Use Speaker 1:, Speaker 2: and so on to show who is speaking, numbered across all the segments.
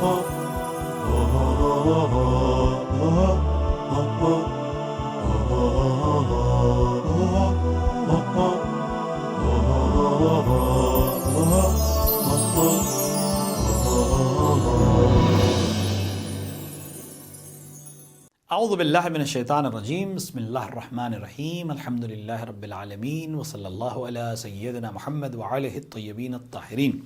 Speaker 1: اعوذ باللہ من الشیطان الرجیم، بسم اللہ الرحمن الرحیم، الحمدللہ رب العالمین، وصلی اللہ علی سیدنا محمد وآلہ الطیبین الطاہرین۔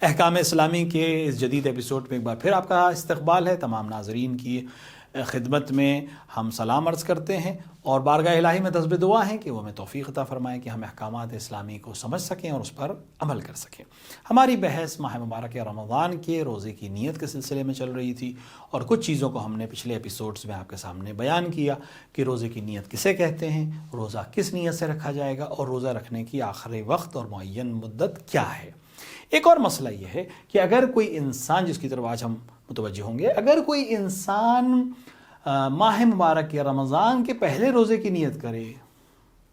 Speaker 1: احکام اسلامی کے اس جدید ایپیسوڈ میں ایک بار پھر آپ کا استقبال ہے۔ تمام ناظرین کی خدمت میں ہم سلام عرض کرتے ہیں اور بارگاہ الہی میں طلب دعا ہے کہ وہ ہمیں توفیق عطا فرمائے کہ ہم احکامات اسلامی کو سمجھ سکیں اور اس پر عمل کر سکیں۔ ہماری بحث ماہ مبارک رمضان کے روزے کی نیت کے سلسلے میں چل رہی تھی اور کچھ چیزوں کو ہم نے پچھلے ایپیسوڈز میں آپ کے سامنے بیان کیا کہ روزے کی نیت کسے کہتے ہیں، روزہ کس نیت سے رکھا جائے گا اور روزہ رکھنے کی آخری وقت اور معین مدت کیا ہے۔ ایک اور مسئلہ یہ ہے کہ اگر کوئی انسان، جس کی طرف آج ہم متوجہ ہوں گے، اگر کوئی انسان ماہ مبارک یا رمضان کے پہلے روزے کی نیت کرے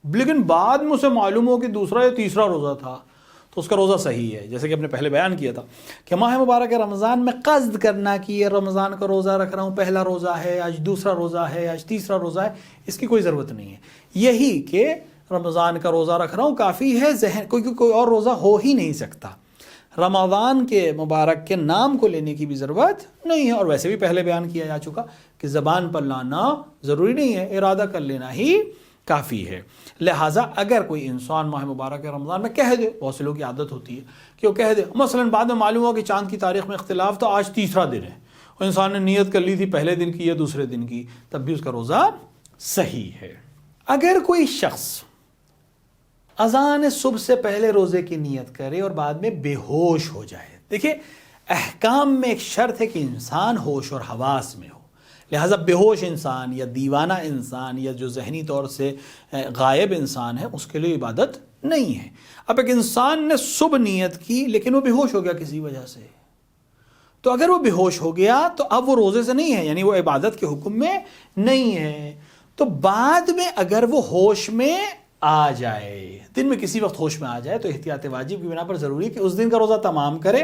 Speaker 1: لیکن بعد میں اسے معلوم ہو کہ دوسرا یا تیسرا روزہ تھا تو اس کا روزہ صحیح ہے۔ جیسے کہ ہم نے پہلے بیان کیا تھا کہ ماہ مبارک رمضان میں قصد کرنا کہ یہ رمضان کا روزہ رکھ رہا ہوں، پہلا روزہ ہے، آج دوسرا روزہ ہے، آج تیسرا روزہ ہے، اس کی کوئی ضرورت نہیں ہے۔ یہی کہ رمضان کا روزہ رکھ رہا ہوں کافی ہے، ذہن کوئی اور روزہ ہو ہی نہیں سکتا۔ رمضان کے مبارک کے نام کو لینے کی بھی ضرورت نہیں ہے، اور ویسے بھی پہلے بیان کیا جا چکا کہ زبان پر لانا ضروری نہیں ہے، ارادہ کر لینا ہی کافی ہے۔ لہٰذا اگر کوئی انسان ماہ مبارک رمضان میں کہہ دے، بہت سے لوگوں کی عادت ہوتی ہے کہ وہ کہہ دے، مثلا بعد میں معلوم ہوا کہ چاند کی تاریخ میں اختلاف تو آج تیسرا دن ہے، اور انسان نے نیت کر لی تھی پہلے دن کی یا دوسرے دن کی، تب بھی اس کا روزہ صحیح ہے۔ اگر کوئی شخص اذان صبح سے پہلے روزے کی نیت کرے اور بعد میں بے ہوش ہو جائے، دیکھیں احکام میں ایک شرط ہے کہ انسان ہوش اور حواس میں ہو، لہٰذا بے ہوش انسان یا دیوانہ انسان یا جو ذہنی طور سے غائب انسان ہے اس کے لیے عبادت نہیں ہے۔ اب ایک انسان نے صبح نیت کی لیکن وہ بے ہوش ہو گیا کسی وجہ سے، تو اگر وہ بے ہوش ہو گیا تو اب وہ روزے سے نہیں ہے، یعنی وہ عبادت کے حکم میں نہیں ہے۔ تو بعد میں اگر وہ ہوش میں آ جائے، دن میں کسی وقت ہوش میں آ جائے، تو احتیاط واجب کی بنا پر ضروری ہے کہ اس دن کا روزہ تمام کرے،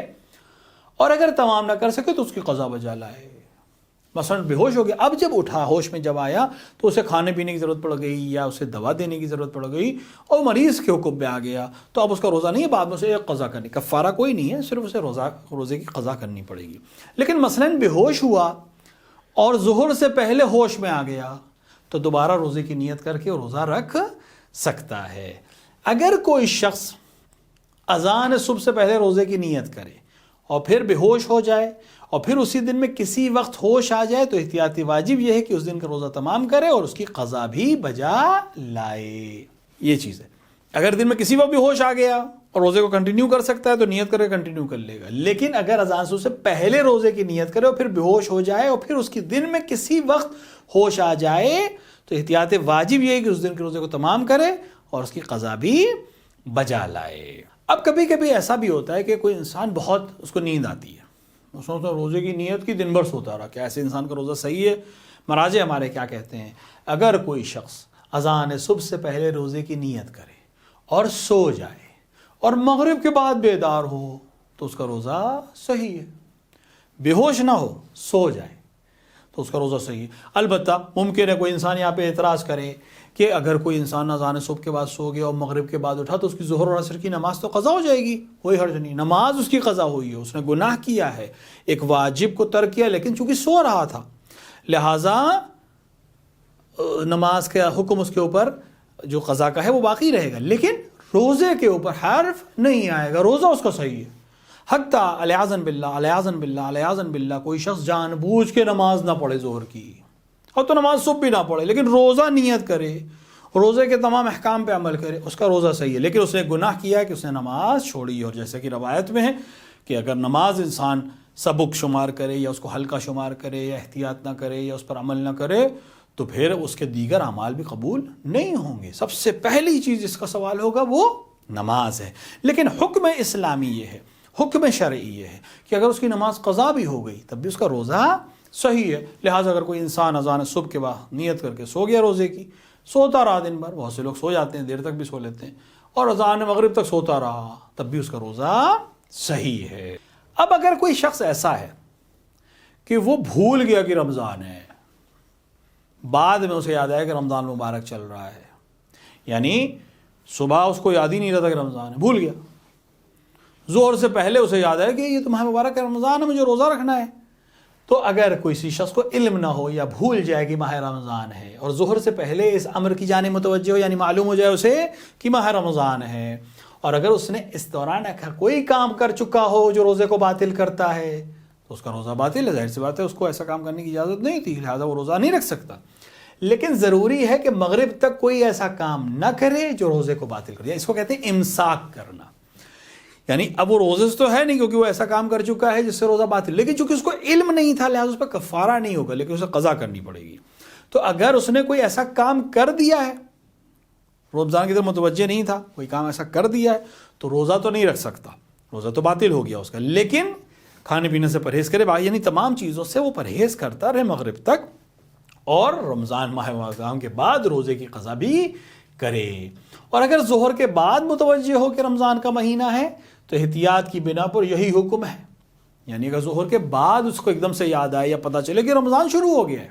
Speaker 1: اور اگر تمام نہ کر سکے تو اس کی قضا بجا لائے۔ مثلا بے ہوش ہو گیا، اب جب اٹھا، ہوش میں جب آیا تو اسے کھانے پینے کی ضرورت پڑ گئی یا اسے دوا دینے کی ضرورت پڑ گئی اور مریض کے حکم میں آ گیا، تو اب اس کا روزہ نہیں ہے، بعد میں اسے ایک قضا کرنی، کفارہ کوئی نہیں ہے، صرف اسے روزے کی قضا کرنی پڑے گی۔ لیکن مثلا بے ہوش ہوا اور ظہر سے پہلے ہوش میں آ گیا تو دوبارہ روزے کی نیت کر کے روزہ رکھ سکتا ہے۔ اگر کوئی شخص اذان صبح سے پہلے روزے کی نیت کرے اور پھر بے ہوش ہو جائے اور پھر اسی دن میں کسی وقت ہوش آ جائے، تو احتیاطی واجب یہ ہے کہ اس دن کا روزہ تمام کرے اور اس کی قضا بھی بجا لائے۔ یہ چیز ہے، اگر دن میں کسی وقت بھی ہوش آ گیا اور روزے کو کنٹینیو کر سکتا ہے تو نیت کر کے کنٹینیو کر لے گا، لیکن اگر اذان صبح سے پہلے روزے کی نیت کرے اور پھر بے ہوش ہو جائے اور پھر اس کی دن میں کسی وقت ہوش آ جائے تو احتیاط واجب یہ ہے کہ اس دن کے روزے کو تمام کرے اور اس کی قضا بھی بجا لائے۔ اب کبھی کبھی ایسا بھی ہوتا ہے کہ کوئی انسان بہت اس کو نیند آتی ہے، اس نے روزے کی نیت کی، دن بھر سوتا رہا، کیا ایسے انسان کا روزہ صحیح ہے؟ مراجع ہمارے کیا کہتے ہیں، اگر کوئی شخص اذان صبح سے پہلے روزے کی نیت کرے اور سو جائے اور مغرب کے بعد بیدار ہو تو اس کا روزہ صحیح ہے، بے ہوش نہ ہو، سو جائے تو اس کا روزہ صحیح ہے۔ البتہ ممکن ہے کوئی انسان یہاں پہ اعتراض کرے کہ اگر کوئی انسان اذان صبح کے بعد سو گیا اور مغرب کے بعد اٹھا تو اس کی ظہر اور عصر کی نماز تو قضا ہو جائے گی، کوئی حرج نہیں، نماز اس کی قضا ہوئی ہے، اس نے گناہ کیا ہے، ایک واجب کو ترک کیا، لیکن چونکہ سو رہا تھا لہٰذا نماز کا حکم اس کے اوپر جو قضا کا ہے وہ باقی رہے گا، لیکن روزے کے اوپر حرف نہیں آئے گا، روزہ اس کا صحیح ہے۔ حتیٰ علیاذن باللہ کوئی شخص جان بوجھ کے نماز نہ پڑھے ظہر کی، اور تو نماز صبح بھی نہ پڑھے لیکن روزہ نیت کرے، روزے کے تمام احکام پہ عمل کرے، اس کا روزہ صحیح ہے، لیکن اس نے گناہ کیا ہے کہ اس نے نماز چھوڑی۔ اور جیسے کہ روایت میں ہے کہ اگر نماز انسان سبک شمار کرے یا اس کو ہلکا شمار کرے یا احتیاط نہ کرے یا اس پر عمل نہ کرے تو پھر اس کے دیگر اعمال بھی قبول نہیں ہوں گے۔ سب سے پہلی چیز جس کا سوال ہوگا وہ نماز ہے۔ لیکن حکم اسلامی یہ ہے، حکم شرعی یہ ہے کہ اگر اس کی نماز قضا بھی ہو گئی تب بھی اس کا روزہ صحیح ہے۔ لہٰذا اگر کوئی انسان اذان صبح کے بعد نیت کر کے سو گیا روزے کی، سوتا رہا دن بھر، بہت سے لوگ سو جاتے ہیں، دیر تک بھی سو لیتے ہیں، اور اذان مغرب تک سوتا رہا تب بھی اس کا روزہ صحیح ہے۔ اب اگر کوئی شخص ایسا ہے کہ وہ بھول گیا کہ رمضان ہے، بعد میں اسے یاد آیا کہ رمضان مبارک چل رہا ہے، یعنی صبح اس کو یاد ہی نہیں رہتا کہ رمضان ہے، بھول گیا، ظہر سے پہلے اسے یاد آیا کہ یہ تو ماہ مبارک کا رمضان ہے، مجھے روزہ رکھنا ہے۔ تو اگر کسی شخص کو علم نہ ہو یا بھول جائے کہ ماہ رمضان ہے اور ظہر سے پہلے اس امر کی جانب متوجہ ہو، یعنی معلوم ہو جائے اسے کہ ماہ رمضان ہے، اور اگر اس نے اس دوران کوئی کام کر چکا ہو جو روزے کو باطل کرتا ہے تو اس کا روزہ باطل ہے، ظاہر سی بات ہے اس کو ایسا کام کرنے کی اجازت نہیں تھی، لہٰذا وہ روزہ نہیں رکھ سکتا۔ لیکن ضروری ہے کہ مغرب تک کوئی ایسا کام نہ کرے جو روزے کو باطل کرے، اس کو کہتے ہیں امساک کرنا، یعنی اب وہ روزے سے تو ہے نہیں کیونکہ وہ ایسا کام کر چکا ہے جس سے روزہ باطل، لیکن چونکہ اس کو علم نہیں تھا لہٰذا اس پر کفارہ نہیں ہوگا لیکن اسے قضا کرنی پڑے گی۔ تو اگر اس نے کوئی ایسا کام کر دیا ہے، رمضان کی طرف متوجہ نہیں تھا، کوئی کام ایسا کر دیا ہے تو روزہ تو نہیں رکھ سکتا، روزہ تو باطل ہو گیا اس کا، لیکن کھانے پینے سے پرہیز کرے، یعنی تمام چیزوں سے وہ پرہیز کرتا رہے مغرب تک، اور رمضان ماہ رمضان کے بعد روزے کی قضا بھی کرے۔ اور اگر ظہر کے بعد متوجہ ہو کہ رمضان کا مہینہ ہے تو احتیاط کی بنا پر یہی حکم ہے، یعنی اگر ظہر کے بعد اس کو ایک دم سے یاد آئے یا پتہ چلے کہ رمضان شروع ہو گیا ہے،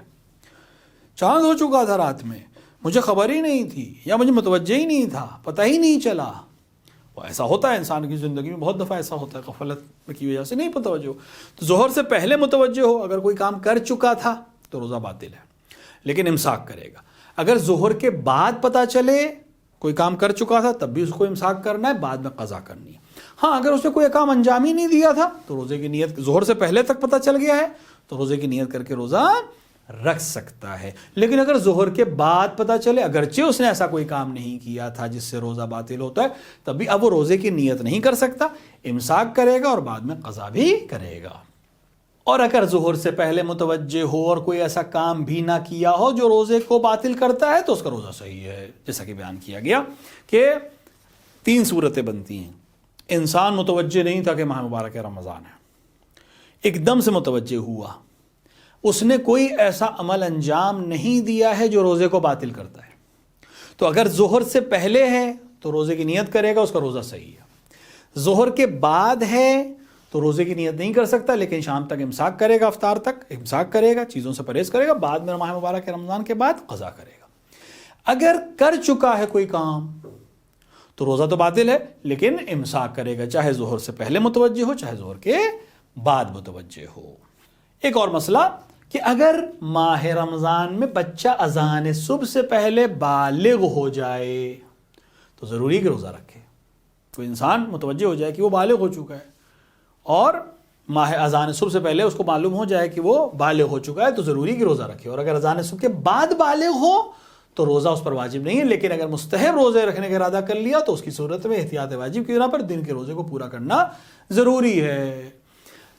Speaker 1: چاند ہو چکا تھا رات میں، مجھے خبر ہی نہیں تھی یا مجھے متوجہ ہی نہیں تھا، پتہ ہی نہیں چلا، وہ ایسا ہوتا ہے انسان کی زندگی میں، بہت دفعہ ایسا ہوتا ہے، غفلت کی وجہ سے نہیں متوجہ ہو، تو ظہر سے پہلے متوجہ ہو، اگر کوئی کام کر چکا تھا تو روزہ باطل ہے لیکن امساک کرے گا۔ اگر ظہر کے بعد پتہ چلے کوئی کام کر چکا تھا تب بھی اس کو امساک کرنا ہے، بعد میں قضا کرنی ہے۔ ہاں اگر اس نے کوئی کام انجام ہی نہیں دیا تھا تو روزے کی نیت، ظہر سے پہلے تک پتہ چل گیا ہے تو روزے کی نیت کر کے روزہ رکھ سکتا ہے۔ لیکن اگر ظہر کے بعد پتہ چلے اگرچہ اس نے ایسا کوئی کام نہیں کیا تھا جس سے روزہ باطل ہوتا ہے، تب بھی اب وہ روزے کی نیت نہیں کر سکتا، امساک کرے گا اور بعد میں قضا بھی کرے گا۔ اور اگر ظہر سے پہلے متوجہ ہو اور کوئی ایسا کام بھی نہ کیا ہو جو روزے کو باطل کرتا ہے تو اس کا روزہ صحیح ہے، جیسا کہ بیان کیا گیا کہ 3 صورتیں بنتی ہیں۔ انسان متوجہ نہیں تھا کہ ماہ مبارک رمضان ہے، ایک دم سے متوجہ ہوا، اس نے کوئی ایسا عمل انجام نہیں دیا ہے جو روزے کو باطل کرتا ہے، تو اگر ظہر سے پہلے ہے تو روزے کی نیت کرے گا، اس کا روزہ صحیح ہے۔ ظہر کے بعد ہے تو روزے کی نیت نہیں کر سکتا لیکن شام تک امساک کرے گا، افطار تک امساک کرے گا، چیزوں سے پرہیز کرے گا، بعد میں ماہ مبارک رمضان کے بعد قضا کرے گا۔ اگر کر چکا ہے کوئی کام تو روزہ تو باطل ہے لیکن امساک کرے گا، چاہے ظہر سے پہلے متوجہ ہو چاہے ظہر کے بعد متوجہ ہو۔ ایک اور مسئلہ کہ اگر ماہ رمضان میں بچہ اذان صبح سے پہلے بالغ ہو جائے تو ضروری ہے کہ روزہ رکھے۔ کوئی انسان متوجہ ہو جائے کہ وہ بالغ ہو چکا ہے اور ماہ اذان صبح سے پہلے اس کو معلوم ہو جائے کہ وہ بالغ ہو چکا ہے تو ضروری کہ روزہ رکھے، اور اگر اذان صبح کے بعد بالغ ہو تو روزہ اس پر واجب نہیں ہے، لیکن اگر مستحب روزے رکھنے کا ارادہ کر لیا تو اس کی صورت میں احتیاط واجب کی بنا پر دن کے روزے کو پورا کرنا ضروری ہے۔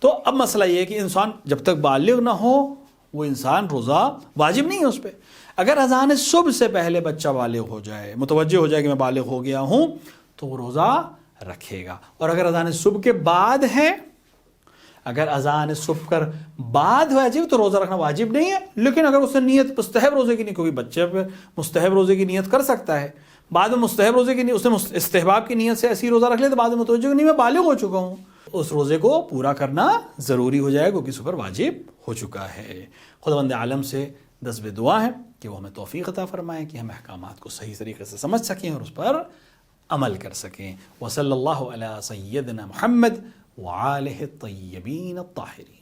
Speaker 1: تو اب مسئلہ یہ ہے کہ انسان جب تک بالغ نہ ہو وہ انسان روزہ واجب نہیں ہے اس پہ۔ اگر اذان صبح سے پہلے بچہ بالغ ہو جائے، متوجہ ہو جائے کہ میں بالغ ہو گیا ہوں تو وہ روزہ رکھے گا، اور اگر اذان صبح کے بعد ہے، اگر اذان صبح کر بعد واجب تو روزہ رکھنا واجب نہیں ہے، لیکن اگر اس نے نیت مستحب روزے کی نہیں، کیونکہ بچے پہ مستحب روزے کی نیت کر سکتا ہے، بعد میں مستحب روزے کی نیت، اس نے استحباب کی نیت سے ایسی روزہ رکھ لے تو بعد میں متوجہ نہیں میں بالغ ہو چکا ہوں، اس روزے کو پورا کرنا ضروری ہو جائے کیونکہ اس پر واجب ہو چکا ہے۔ خداوند عالم سے دست دعا ہے کہ وہ ہمیں توفیق عطا فرمائے کہ ہم احکامات کو صحیح طریقے سے سمجھ سکیں اور اس پر عمل کر سکیں۔ وصلی اللہ علی سیدنا محمد وآلہ الطیبین الطاہرین۔